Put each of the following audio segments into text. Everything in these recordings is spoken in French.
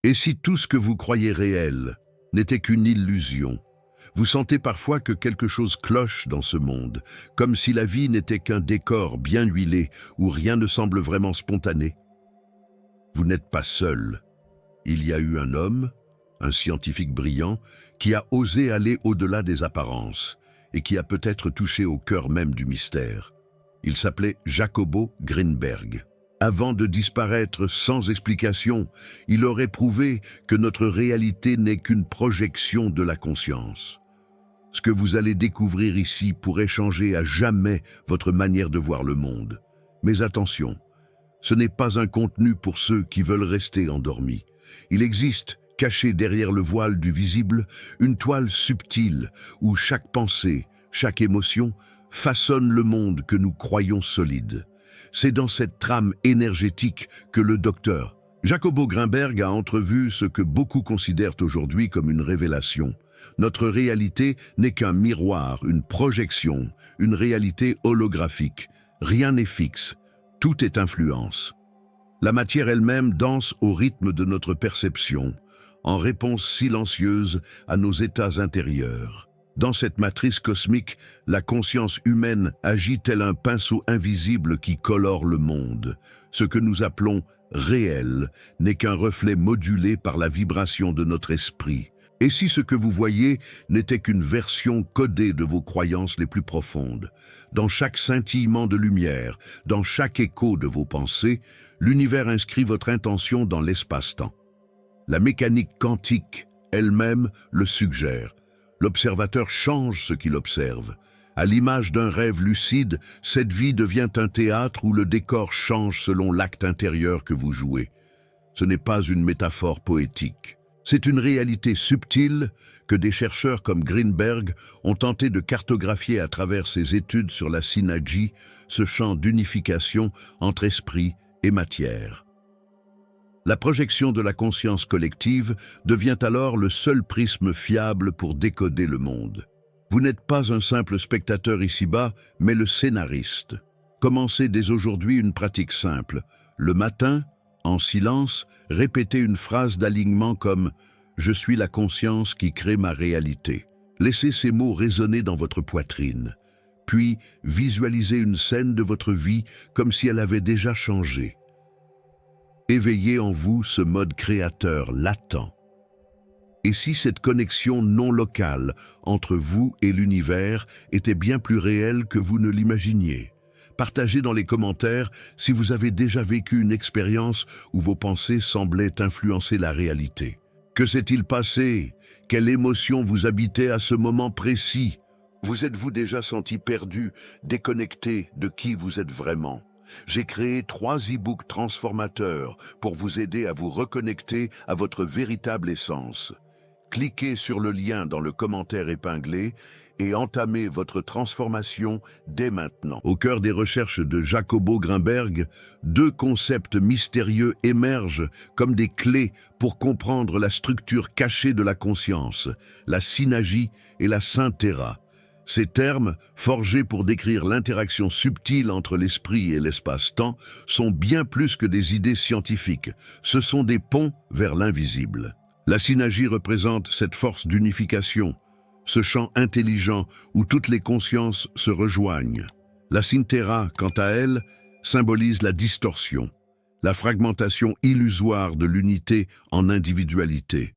Et si tout ce que vous croyez réel n'était qu'une illusion? Vous sentez parfois que quelque chose cloche dans ce monde, comme si la vie n'était qu'un décor bien huilé où rien ne semble vraiment spontané. Vous n'êtes pas seul. Il y a eu un homme, un scientifique brillant, qui a osé aller au-delà des apparences et qui a peut-être touché au cœur même du mystère. Il s'appelait Jacobo Greenberg. Avant de disparaître sans explication, il aurait prouvé que notre réalité n'est qu'une projection de la conscience. Ce que vous allez découvrir ici pourrait changer à jamais votre manière de voir le monde. Mais attention, ce n'est pas un contenu pour ceux qui veulent rester endormis. Il existe, caché derrière le voile du visible, une toile subtile où chaque pensée, chaque émotion façonne le monde que nous croyons solide. C'est dans cette trame énergétique que le docteur Jacobo Greenberg a entrevu ce que beaucoup considèrent aujourd'hui comme une révélation. Notre réalité n'est qu'un miroir, une projection, une réalité holographique. Rien n'est fixe, tout est influence. La matière elle-même danse au rythme de notre perception, en réponse silencieuse à nos états intérieurs. Dans cette matrice cosmique, la conscience humaine agit tel un pinceau invisible qui colore le monde. Ce que nous appelons réel n'est qu'un reflet modulé par la vibration de notre esprit. Et si ce que vous voyez n'était qu'une version codée de vos croyances les plus profondes? Dans chaque scintillement de lumière, dans chaque écho de vos pensées, l'univers inscrit votre intention dans l'espace-temps. La mécanique quantique elle-même le suggère. L'observateur change ce qu'il observe. À l'image d'un rêve lucide, cette vie devient un théâtre où le décor change selon l'acte intérieur que vous jouez. Ce n'est pas une métaphore poétique. C'est une réalité subtile que des chercheurs comme Greenberg ont tenté de cartographier à travers ses études sur la synergie, ce champ d'unification entre esprit et matière. La projection de la conscience collective devient alors le seul prisme fiable pour décoder le monde. Vous n'êtes pas un simple spectateur ici-bas, mais le scénariste. Commencez dès aujourd'hui une pratique simple. Le matin, en silence, répétez une phrase d'alignement comme « Je suis la conscience qui crée ma réalité ». Laissez ces mots résonner dans votre poitrine. Puis, visualisez une scène de votre vie comme si elle avait déjà changé. Éveillez en vous ce mode créateur latent. Et si cette connexion non locale entre vous et l'univers était bien plus réelle que vous ne l'imaginiez? Partagez dans les commentaires si vous avez déjà vécu une expérience où vos pensées semblaient influencer la réalité. Que s'est-il passé? Quelle émotion vous habitait à ce moment précis? Vous êtes-vous déjà senti perdu, déconnecté de qui vous êtes vraiment? J'ai créé 3 e-books transformateurs pour vous aider à vous reconnecter à votre véritable essence. Cliquez sur le lien dans le commentaire épinglé et entamez votre transformation dès maintenant. Au cœur des recherches de Jacobo Greenberg, 2 concepts mystérieux émergent comme des clés pour comprendre la structure cachée de la conscience, la synergie et la synthera. Ces termes, forgés pour décrire l'interaction subtile entre l'esprit et l'espace-temps, sont bien plus que des idées scientifiques. Ce sont des ponts vers l'invisible. La synergie représente cette force d'unification, ce champ intelligent où toutes les consciences se rejoignent. La synthera, quant à elle, symbolise la distorsion, la fragmentation illusoire de l'unité en individualité.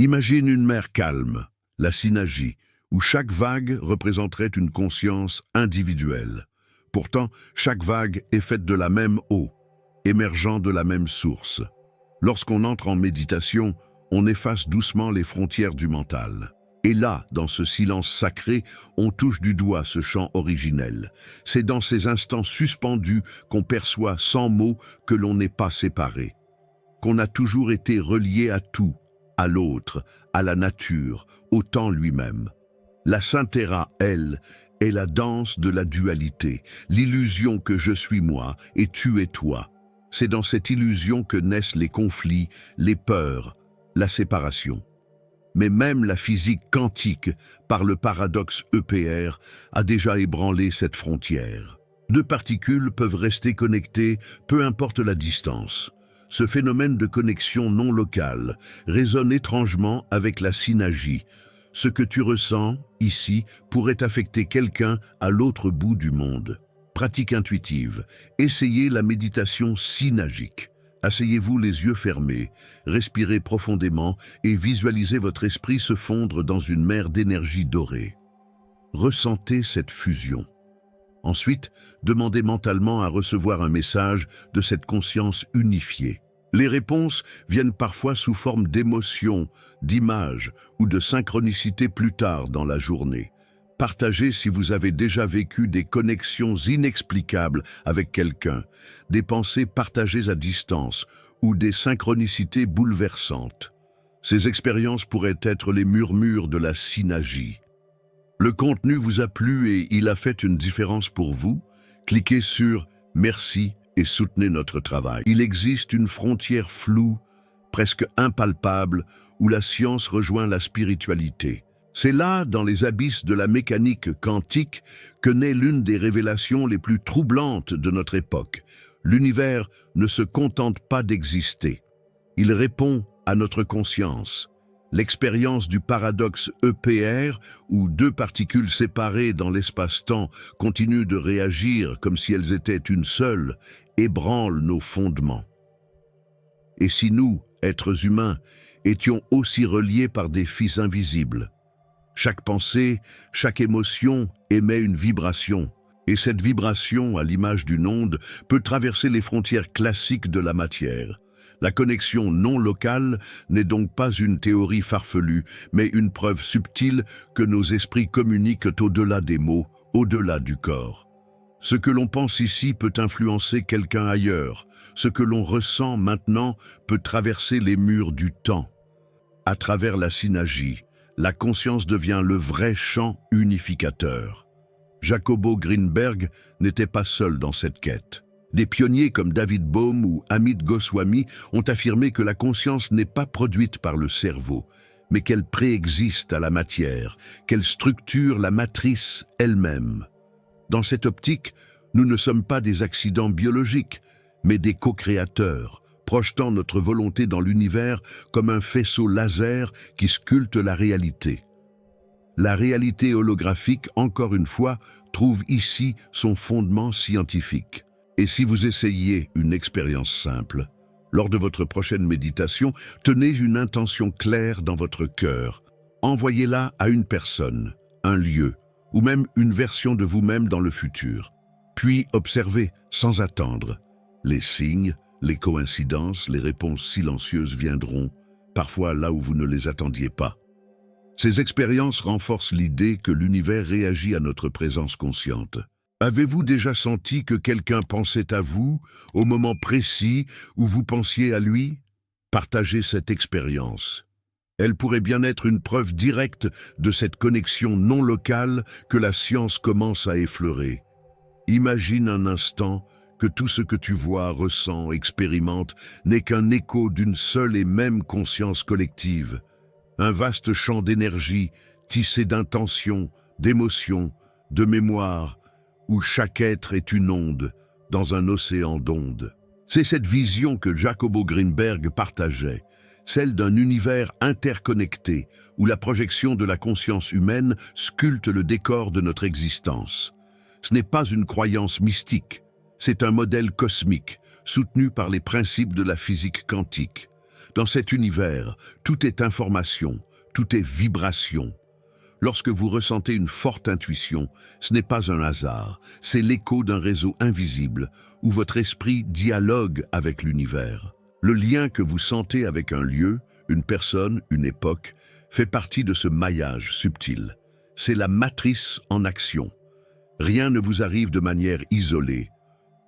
Imagine une mer calme, la synergie, où chaque vague représenterait une conscience individuelle. Pourtant, chaque vague est faite de la même eau, émergeant de la même source. Lorsqu'on entre en méditation, on efface doucement les frontières du mental. Et là, dans ce silence sacré, on touche du doigt ce chant originel. C'est dans ces instants suspendus qu'on perçoit sans mots que l'on n'est pas séparé, qu'on a toujours été relié à tout, à l'autre, à la nature, au temps lui-même. La synthera, elle, est la danse de la dualité, l'illusion que je suis moi et tu es toi. C'est dans cette illusion que naissent les conflits, les peurs, la séparation. Mais même la physique quantique, par le paradoxe EPR, a déjà ébranlé cette frontière. 2 particules peuvent rester connectées, peu importe la distance. ce phénomène de connexion non locale résonne étrangement avec la synagie. Ce que tu ressens, ici, pourrait affecter quelqu'un à l'autre bout du monde. Pratique intuitive. Essayez la méditation synagique. Asseyez-vous les yeux fermés, respirez profondément et visualisez votre esprit se fondre dans une mer d'énergie dorée. Ressentez cette fusion. Ensuite, demandez mentalement à recevoir un message de cette conscience unifiée. Les réponses viennent parfois sous forme d'émotions, d'images ou de synchronicité plus tard dans la journée. Partagez si vous avez déjà vécu des connexions inexplicables avec quelqu'un, des pensées partagées à distance ou des synchronicités bouleversantes. Ces expériences pourraient être les murmures de la synagie. Le contenu vous a plu et il a fait une différence pour vous? Cliquez sur « Merci » et soutenez notre travail. Il existe une frontière floue, presque impalpable, où la science rejoint la spiritualité. C'est là, dans les abysses de la mécanique quantique, que naît l'une des révélations les plus troublantes de notre époque. L'univers ne se contente pas d'exister. Il répond à notre conscience. L'expérience du paradoxe EPR, où deux particules séparées dans l'espace-temps continuent de réagir comme si elles étaient une seule, ébranle nos fondements. Et si nous, êtres humains, étions aussi reliés par des fils invisibles? Chaque pensée, chaque émotion émet une vibration, et cette vibration, à l'image d'une onde, peut traverser les frontières classiques de la matière. La connexion non locale n'est donc pas une théorie farfelue, mais une preuve subtile que nos esprits communiquent au-delà des mots, au-delà du corps. Ce que l'on pense ici peut influencer quelqu'un ailleurs. Ce que l'on ressent maintenant peut traverser les murs du temps. À travers la synagie, la conscience devient le vrai champ unificateur. Jacobo Greenberg n'était pas seul dans cette quête. Des pionniers comme David Bohm ou Amit Goswami ont affirmé que la conscience n'est pas produite par le cerveau, mais qu'elle préexiste à la matière, qu'elle structure la matrice elle-même. Dans cette optique, nous ne sommes pas des accidents biologiques, mais des co-créateurs, projetant notre volonté dans l'univers comme un faisceau laser qui sculpte la réalité. La réalité holographique, encore une fois, trouve ici son fondement scientifique. Et si vous essayiez une expérience simple, lors de votre prochaine méditation, tenez une intention claire dans votre cœur. Envoyez-la à une personne, un lieu, ou même une version de vous-même dans le futur. Puis observez, sans attendre. Les signes, les coïncidences, les réponses silencieuses viendront, parfois là où vous ne les attendiez pas. Ces expériences renforcent l'idée que l'univers réagit à notre présence consciente. Avez-vous déjà senti que quelqu'un pensait à vous au moment précis où vous pensiez à lui? Partagez cette expérience. Elle pourrait bien être une preuve directe de cette connexion non locale que la science commence à effleurer. Imagine un instant que tout ce que tu vois, ressens, expérimentes n'est qu'un écho d'une seule et même conscience collective. Un vaste champ d'énergie, tissé d'intentions, d'émotions, de mémoire, où chaque être est une onde, dans un océan d'ondes. C'est cette vision que Jacobo Greenberg partageait, celle d'un univers interconnecté, où la projection de la conscience humaine sculpte le décor de notre existence. Ce n'est pas une croyance mystique, c'est un modèle cosmique, soutenu par les principes de la physique quantique. Dans cet univers, tout est information, tout est vibration. Lorsque vous ressentez une forte intuition, ce n'est pas un hasard, c'est l'écho d'un réseau invisible où votre esprit dialogue avec l'univers. Le lien que vous sentez avec un lieu, une personne, une époque, fait partie de ce maillage subtil. C'est la matrice en action. Rien ne vous arrive de manière isolée.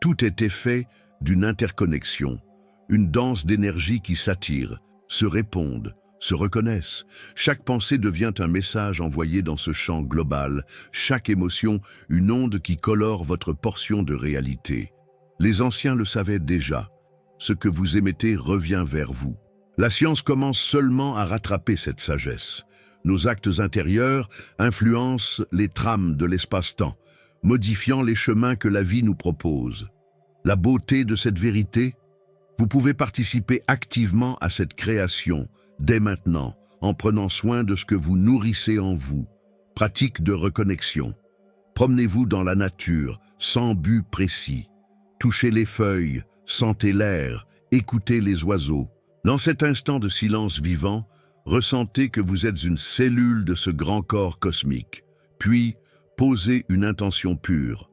Tout est effet d'une interconnexion, une danse d'énergie qui s'attire, se répondent, se reconnaissent. Chaque pensée devient un message envoyé dans ce champ global, chaque émotion une onde qui colore votre portion de réalité. Les anciens le savaient déjà. Ce que vous émettez revient vers vous. La science commence seulement à rattraper cette sagesse. Nos actes intérieurs influencent les trames de l'espace-temps, modifiant les chemins que la vie nous propose. La beauté de cette vérité, Vous pouvez participer activement à cette création, dès maintenant, en prenant soin de ce que vous nourrissez en vous. Pratique de reconnexion. Promenez-vous dans la nature, sans but précis. Touchez les feuilles, sentez l'air, écoutez les oiseaux. Dans cet instant de silence vivant, ressentez que vous êtes une cellule de ce grand corps cosmique. Puis, posez une intention pure.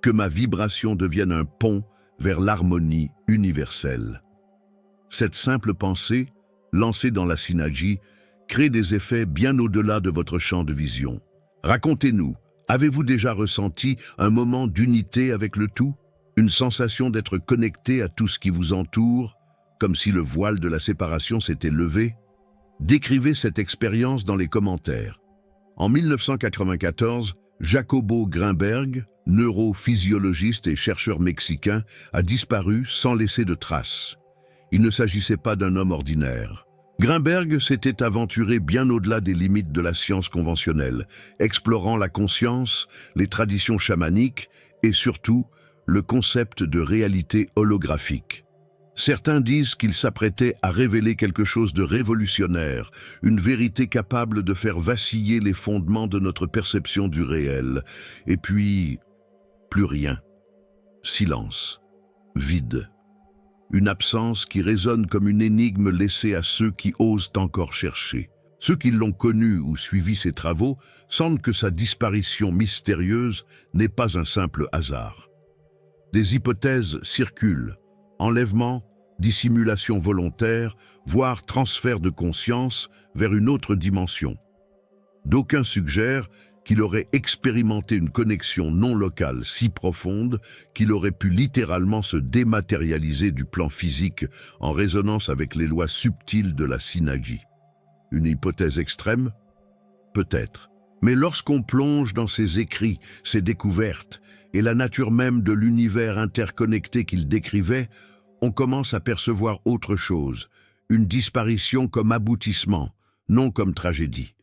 Que ma vibration devienne un pont vers l'harmonie universelle. Cette simple pensée, lancée dans la synergie, crée des effets bien au-delà de votre champ de vision. Racontez-nous, avez-vous déjà ressenti un moment d'unité avec le tout? Une sensation d'être connecté à tout ce qui vous entoure, comme si le voile de la séparation s'était levé? Décrivez cette expérience dans les commentaires. En 1994, Jacobo Grinberg, neurophysiologiste et chercheur mexicain, a disparu sans laisser de traces. Il ne s'agissait pas d'un homme ordinaire. Grinberg s'était aventuré bien au-delà des limites de la science conventionnelle, explorant la conscience, les traditions chamaniques et surtout le concept de réalité holographique. Certains disent qu'il s'apprêtait à révéler quelque chose de révolutionnaire, une vérité capable de faire vaciller les fondements de notre perception du réel. Et puis, plus rien. Silence. Vide. Une absence qui résonne comme une énigme laissée à ceux qui osent encore chercher. Ceux qui l'ont connu ou suivi ses travaux sentent que sa disparition mystérieuse n'est pas un simple hasard. Des hypothèses circulent. Enlèvement, dissimulation volontaire, voire transfert de conscience vers une autre dimension. D'aucuns suggèrent qu'il aurait expérimenté une connexion non locale si profonde qu'il aurait pu littéralement se dématérialiser du plan physique en résonance avec les lois subtiles de la synergie. Une hypothèse extrême? Peut-être. Mais lorsqu'on plonge dans ses écrits, ses découvertes et la nature même de l'univers interconnecté qu'il décrivait, on commence à percevoir autre chose, une disparition comme aboutissement, non comme tragédie.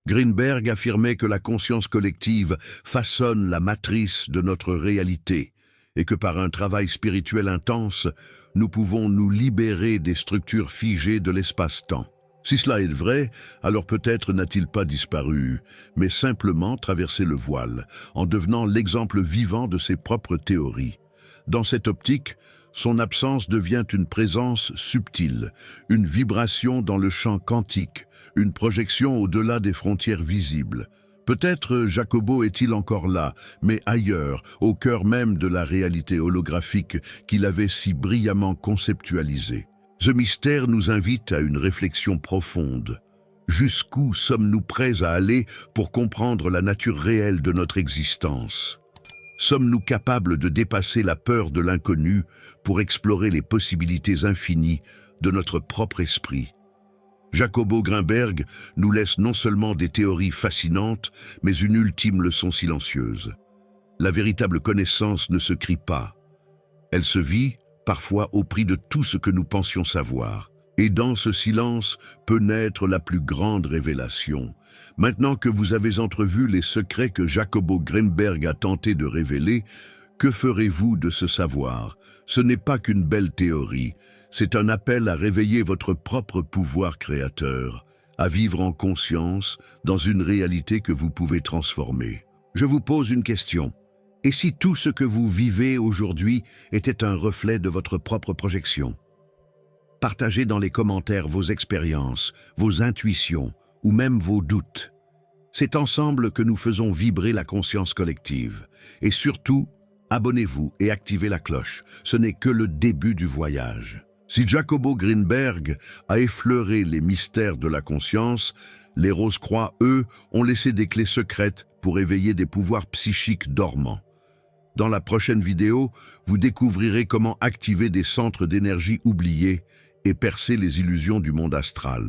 Grinberg affirmait que la conscience collective façonne la matrice de notre réalité et que par un travail spirituel intense, nous pouvons nous libérer des structures figées de l'espace-temps. Si cela est vrai, alors peut-être n'a-t-il pas disparu, mais simplement traversé le voile, en devenant l'exemple vivant de ses propres théories. Dans cette optique, son absence devient une présence subtile, une vibration dans le champ quantique, une projection au-delà des frontières visibles. Peut-être Jacobo est-il encore là, mais ailleurs, au cœur même de la réalité holographique qu'il avait si brillamment conceptualisée. Ce mystère nous invite à une réflexion profonde. Jusqu'où sommes-nous prêts à aller pour comprendre la nature réelle de notre existence? Sommes-nous capables de dépasser la peur de l'inconnu pour explorer les possibilités infinies de notre propre esprit? Jacobo Grinberg nous laisse non seulement des théories fascinantes, mais une ultime leçon silencieuse. La véritable connaissance ne se crie pas. Elle se vit, parfois au prix de tout ce que nous pensions savoir. Et dans ce silence peut naître la plus grande révélation. Maintenant que vous avez entrevu les secrets que Jacobo Grinberg a tenté de révéler, que ferez-vous de ce savoir? Ce n'est pas qu'une belle théorie, c'est un appel à réveiller votre propre pouvoir créateur, à vivre en conscience dans une réalité que vous pouvez transformer. Je vous pose une question. Et si tout ce que vous vivez aujourd'hui était un reflet de votre propre projection? Partagez dans les commentaires vos expériences, vos intuitions ou même vos doutes. C'est ensemble que nous faisons vibrer la conscience collective. Et surtout, abonnez-vous et activez la cloche. Ce n'est que le début du voyage. Si Jacobo Grinberg a effleuré les mystères de la conscience, les Rose-Croix, eux, ont laissé des clés secrètes pour éveiller des pouvoirs psychiques dormants. Dans la prochaine vidéo, vous découvrirez comment activer des centres d'énergie oubliés et percer les illusions du monde astral.